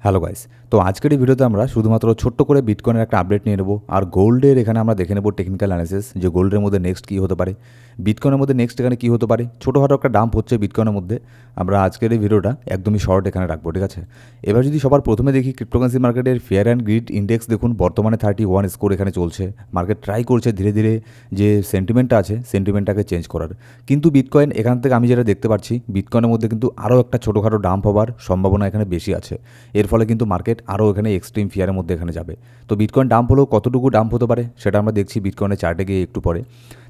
Hello guys. তো আজকের এই ভিডিওতে আমরা শুধুমাত্র ছোট্ট করে বিটকয়েনের একটা আপডেট নিয়ে নেব আর গোল্ডের এখানে আমরা দেখে নেব টেকনিক্যাল অ্যানালিসিস যে গোল্ডের মধ্যে নেক্সট কী হতে পারে, বিটকয়েনের মধ্যে নেক্সট এখানে কী হতে পারে। ছোটোখাটো একটা ডাম্প হচ্ছে বিটকয়েনের মধ্যে। আমরা আজকের এই ভিডিওটা একদমই শর্ট এখানে রাখবো, ঠিক আছে। এবার যদি সবার প্রথমে দেখি ক্রিপ্টোকারেন্সি মার্কেটের ফেয়ার অ্যান্ড গ্রিড ইন্ডেক্স দেখুন বর্তমানে 31 স্কোর এখানে চলছে। মার্কেট ট্রাই করছে ধীরে ধীরে যে সেন্টিমেন্টটা আছে সেন্টিমেন্টটাকে চেঞ্জ করার, কিন্তু বিটকয়েন এখান থেকে আমি যেটা দেখতে পাচ্ছি বিটকয়েনের মধ্যে কিন্তু আরও একটা ছোটোখাটো ডাম্প হওয়ার সম্ভাবনা এখানে বেশি আছে। এর ফলে কিন্তু মার্কেট আরও এখানে এক্সট্রিম ফিয়ারের মধ্যে এখানে যাবে। তো বিটকয়েন ডাম্প হলেও কতটুকু ডাম্প হতে পারে সেটা আমরা দেখছি বিটকয়েনের চার্টে গিয়ে একটু পরে।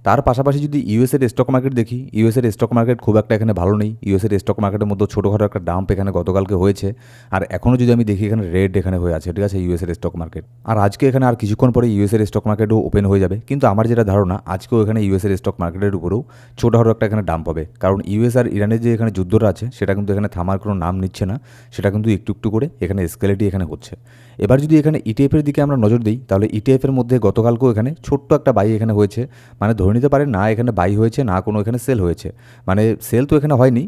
তার পাশাপাশি যদি ইউএসের স্টক মার্কেট দেখি, ইউএসের স্টক মার্কেট খুব একটা এখানে ভালো নেই। ইউএসের স্টক মার্কেটের মধ্যে ছোটোখাটো একটা ডাম্প এখানে গতকালকে হয়েছে, আর এখনও যদি আমি দেখি এখানে রেড এখানে হয়ে আছে, ঠিক আছে, ইউএসের স্টক মার্কেট। আর আজকে এখানে আর কিছুক্ষণ পরে ইউএসের স্টক মার্কেটও ওপেন হয়ে যাবে, কিন্তু আমার যেটা ধারণা আজকেও এখানে ইউএসের স্টক মার্কেটের উপরেও ছোটোখাটো একটা এখানে ডাম্প হবে, কারণ ইউএস আর ইরানের যে এখানে যুদ্ধটা আছে সেটা কিন্তু এখানে থামার কোনো নাম নিচ্ছে না, সেটা কিন্তু একটু একটু করে এখানে স্কেলেটি এখানে হচ্ছে। এবার যদি এখানে ইটিএফের দিকে আমরা নজর দিই তাহলে ইটিএফের মধ্যে গতকালকেও এখানে ছোট্ট একটা বাই এখানে হয়েছে। মানে ধরে নিতে পারেন না এখানে বাই হয়েছে না কোনো এখানে সেল হয়েছে, মানে সেল তো এখানে হয়নি,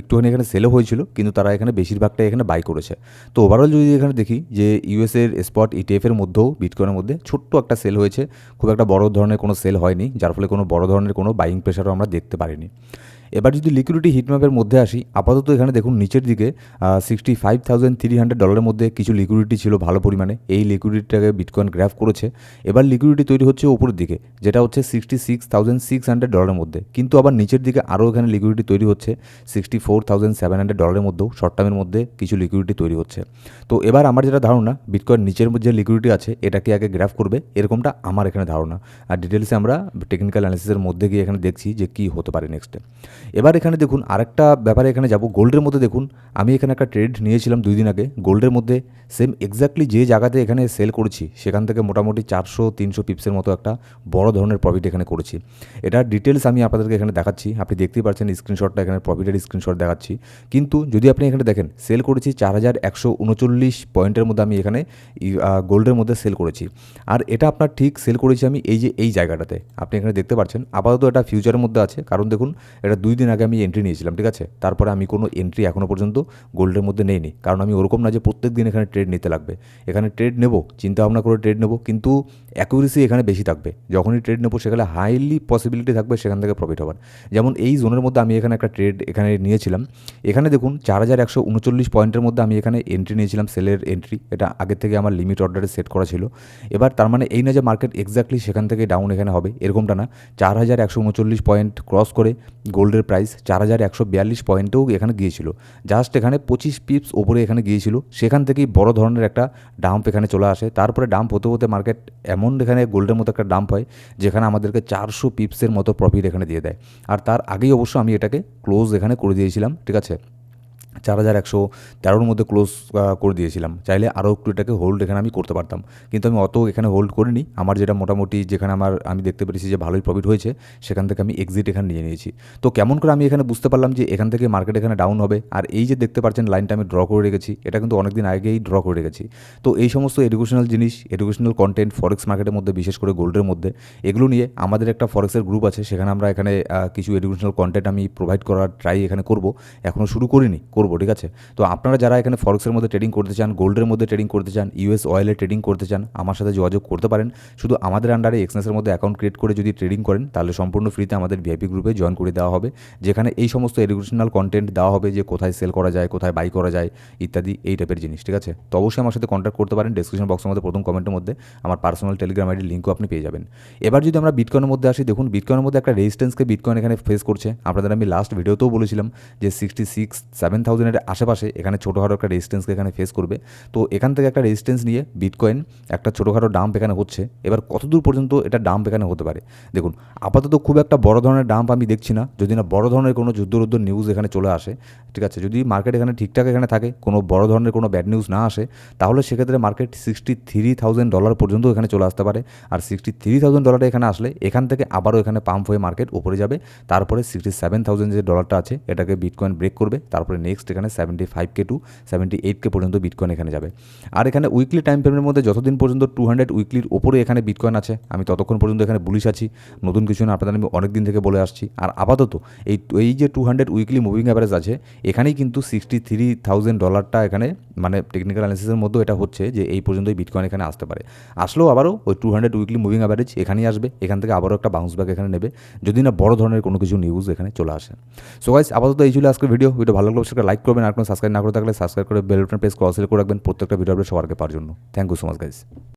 একটুখানি এখানে সেলও হয়েছিল, কিন্তু তারা এখানে বেশিরভাগটা এখানে বাই করেছে। তো ওভারঅল যদি এখানে দেখি যে ইউএসের স্পট ইটিএফের মধ্যেও বিটকয়েনের মধ্যে ছোট্ট একটা সেল হয়েছে, খুব একটা বড় ধরনের কোনো সেল হয়নি, যার ফলে কোনো বড় ধরনের কোনো বাইং প্রেশারও আমরা দেখতে পারিনি। এবার যদি লিকুইডিটি হিটম্যাপের মধ্যে আসি, আপাতত এখানে দেখুন নিচের দিকে $65,300 মধ্যে কিছু লিকুইডিটি ছিল ভালো পরিমাণে, এই লিকুইডিটিটাকে বিটকয়েন গ্র্যাব করেছে। এবার লিকুইডিটি তৈরি হচ্ছে উপরের দিকে, যেটা হচ্ছে $66,600 মধ্যে, কিন্তু আবার নিচের দিকে আরও এখানে লিকুইডিটি তৈরি হচ্ছে $64,700 মধ্যেও শর্ট টার্মের মধ্যে কিছু লিকুইডিটি তৈরি হচ্ছে। তো এবার আমার যেটা ধারণা বিটকয়েন নিচের যে লিকুইডিটি আছে এটাকে আগে গ্র্যাব করবে, এরকমটা আমার এখানে ধারণা। আর ডিটেলসে আমরা টেকনিক্যাল অ্যানালিসিসের মধ্যে গিয়ে এখানে দেখছি যে কী হতে পারে নেক্সটে। এবার এখানে দেখুন আরেকটা ব্যাপারে এখানে যাব, গোল্ডের মধ্যে দেখুন আমি এখানে একটা ট্রেড নিয়েছিলাম 2 দিন আগে গোল্ডের মধ্যে, সেম এক্স্যাক্টলি যে জায়গাতে এখানে সেল করেছি সেখান থেকে মোটামুটি 400-300 পিপসের মতো একটা বড় ধরনের প্রফিট এখানে করেছি। এটার ডিটেলস আমি আপনাদেরকে এখানে দেখাচ্ছি, আপনি দেখতেই পাচ্ছেন স্ক্রিনশটটা, এখানে প্রফিটের স্ক্রিনশট দেখাচ্ছি। কিন্তু যদি আপনি এখানে দেখেন সেল করেছি 4139 পয়েন্টের মধ্যে আমি এখানে গোল্ডের মধ্যে সেল করেছি। আর এটা আপনার ঠিক সেল করেছি আমি এই যে এই জায়গাটাতে আপনি এখানে দেখতে পাচ্ছেন। আপাতত এটা ফিউচারের মধ্যে আছে, কারণ দেখুন এটা 2 দিন আগে আমি এন্ট্রি নিয়েছিলাম, ঠিক আছে। তারপরে আমি কোনো এন্ট্রি এখনও পর্যন্ত গোল্ডের মধ্যে নেইনি, কারণ আমি ওরকম না যে প্রত্যেক দিন এখানে ট্রেড নিতে লাগবে। এখানে ট্রেড নেব, চিন্তা ভাবনা করে ট্রেড নেব, কিন্তু অ্যাকুরেসি এখানে বেশি থাকবে। যখনই ট্রেড নেবো সেখানে হাইলি পসিবিলিটি থাকবে সেখান থেকে প্রফিট হওয়ার। যেমন এই জোনের মধ্যে আমি এখানে একটা ট্রেড এখানে নিয়েছিলাম, এখানে দেখুন 4139 পয়েন্টের মধ্যে আমি এখানে এন্ট্রি নিয়েছিলাম, সেলের এন্ট্রি। এটা আগের থেকে আমার লিমিট অর্ডারে সেট করা ছিল। এবার তার মানে এই না যে মার্কেট এক্স্যাক্টলি সেখান থেকে ডাউন এখানে হবে, এরকমটা না। 4139 পয়েন্ট ক্রস করে গোল্ডের প্রাইস 4142 পয়েন্টেও এখানে গিয়েছিল, জাস্ট এখানে 25 পিপস ওপরে এখানে গিয়েছিল। সেখান থেকেই বড় ধরনের একটা ডাম্প এখানে চলে আসে। তারপরে ডাম্প হতে হতে মার্কেট এমন এখানে গোল্ডের মতো একটা ডাম্প হয় যেখানে আমাদেরকে 400 পিপসের মতো প্রফিট এখানে দিয়ে দেয়। আর তার আগেই অবশ্য আমি এটাকে ক্লোজ এখানে করে দিয়েছিলাম, ঠিক আছে, 4113 মধ্যে ক্লোজ করে দিয়েছিলাম। চাইলে আরও একটু এটাকে হোল্ড এখানে আমি করতে পারতাম, কিন্তু আমি অত এখানে হোল্ড করিনি। আমার যেটা মোটামুটি যেখানে আমি দেখতে পেরেছি যে ভালোই প্রফিট হয়েছে সেখান থেকে আমি এক্সিট এখানে নিয়ে নিয়েছি। তো কেমন করে আমি এখানে বুঝতে পারলাম যে এখান থেকে মার্কেট এখানে ডাউন হবে? আর এই যে দেখতে পাচ্ছেন লাইনটা আমি ড্র করে রেখেছি, এটা কিন্তু অনেকদিন আগেই ড্র করে রেখেছি। তো এই সমস্ত এডুকেশনাল জিনিস, এডুকেশনাল কন্টেন্ট ফরেক্স মার্কেটের মধ্যে, বিশেষ করে গোল্ডের মধ্যে, এগুলো নিয়ে আমাদের একটা ফরেক্সের গ্রুপ আছে, সেখানে আমরা এখানে কিছু এডুকেশনাল কন্টেন্ট আমি প্রোভাইড করার ট্রাই এখানে করব। এখনও শুরু করিনি, করব, ঠিক আছে। তো আপনারা যারা এখানে ফরেক্সের মধ্যে ট্রেডিং করতে চান, গোল্ডের মধ্যে ট্রেডিং করতে চান, ইউএস অয়েলে ট্রেডিং করতে চান, আমার সাথে যোগাযোগ করতে পারেন। শুধু আমাদের আন্ডারে এক্সনেসের মধ্যে অ্যাকাউন্ট ক্রিয়েট করে যদি ট্রেডিং করেন তাহলে সম্পূর্ণ ফ্রিতে আমাদের ভিআইপি গ্রুপে জয়েন করে দেওয়া হবে, যেখানে এই সমস্ত এডুকেশনাল কন্টেন্ট দেওয়া হবে যে কোথায় সেল করা যায়, কোথায় বাই করা যায় ইত্যাদি, এই টাইপের জিনিস, ঠিক আছে। তো অবশ্যই আমার সাথে কন্ট্যাক্ট করতে পারেন। ডেসক্রিপশন বক্সের মধ্যে প্রথম কমেন্টের মধ্যে আমার পার্সোনাল টেলিগ্রাম আইডির লিঙ্কও আপনি পেয়ে যাবেন। এবার যদি আমরা বিটকয়েনের মধ্যে আসি, দেখুন বিটকয়েনের মধ্যে একটা রেজিস্ট্যান্সকে বিটকয়েন এখানে ফেস করছে। আপনাদের আমি লাস্ট ভিডিওতেও বলেছিলাম যে 67,000-এর আশেপাশে এখানে ছোটোখাটো একটা রেজিস্ট্যান্সকে এখানে ফেস করবে। তো এখান থেকে একটা রেজিস্ট্যান্স নিয়ে বিটকয়েন একটা ছোটোখাটো ডাম্প এখানে হচ্ছে। এবার কতদূর পর্যন্ত এটা ডাম্প এখানে হতে পারে দেখুন। আপাতত খুব একটা বড় ধরনের ডাম্প আমি দেখছি না, যদি না বড় ধরনের কোনো যুদ্ধ নিউজ এখানে চলে আসে, ঠিক আছে। যদি মার্কেট এখানে ঠিকঠাক এখানে থাকে, কোনো বড় ধরনের কোনো ব্যাড নিউজ না আসে, তাহলে সেক্ষেত্রে মার্কেট $63,000 পর্যন্ত এখানে চলে আসতে পারে। আর $63,000 এখানে আসলে এখান থেকে আবারও এখানে পাম্প হয়ে মার্কেট উপরে যাবে। তারপরে 67,000 যে ডলারটা আছে এটাকে বিটকয়েন ব্রেক করবে, তারপরে নেক্সট নেক্সট এখানে 75K টু 78K পর্যন্ত বিটকয়েন এখানে যাবে। আর এখানে উইকলি টাইম ফ্রেমের মধ্যে যতদিন পর্যন্ত 200 উইকলির ওপরে এখানে বিটকয়েন আছে আমি ততক্ষণ পর্যন্ত এখানে বুলিশ আছি। নতুন কিছু না, আপনাদের আমি অনেক দিন থেকে বলে আসছি। আর আপাতত এই যে 200 উইকলি মুভিং অ্যাভারেজ আছে, এখানেই কিন্তু $63,000 এখানে মানে টেকনিক্যাল অ্যানালিসিসের মধ্যে এটা হচ্ছে যে এই পর্যন্তই বিটকয়েন এখানে আসতে পারে। আসলেও আবারও ওই 200 উইকলি মুভিং অ্যাভারেজ এখানেই আসবে, এখান থেকে আবারও একটা বাউন্স ব্যাক এখানে নেবে, যদি না বড় ধরনের কোনো কিছু নিউজ এখানে চলে আসে। সো গাইস, আপাতত এই ছিল আজকের ভিডিও ভালো লাগলে অবশ্যই লাইক করবেন, আর কোনো সাবস্ক্রাইব না করে থাকলে সাবস্ক্রাইব করে বেল বাটন প্রেস করে অল সিলেক্ট করে রাখবেন প্রত্যেকটা ভিডিও আপডেট সবার আগে পাওয়ার জন্য। Thank you so much guys.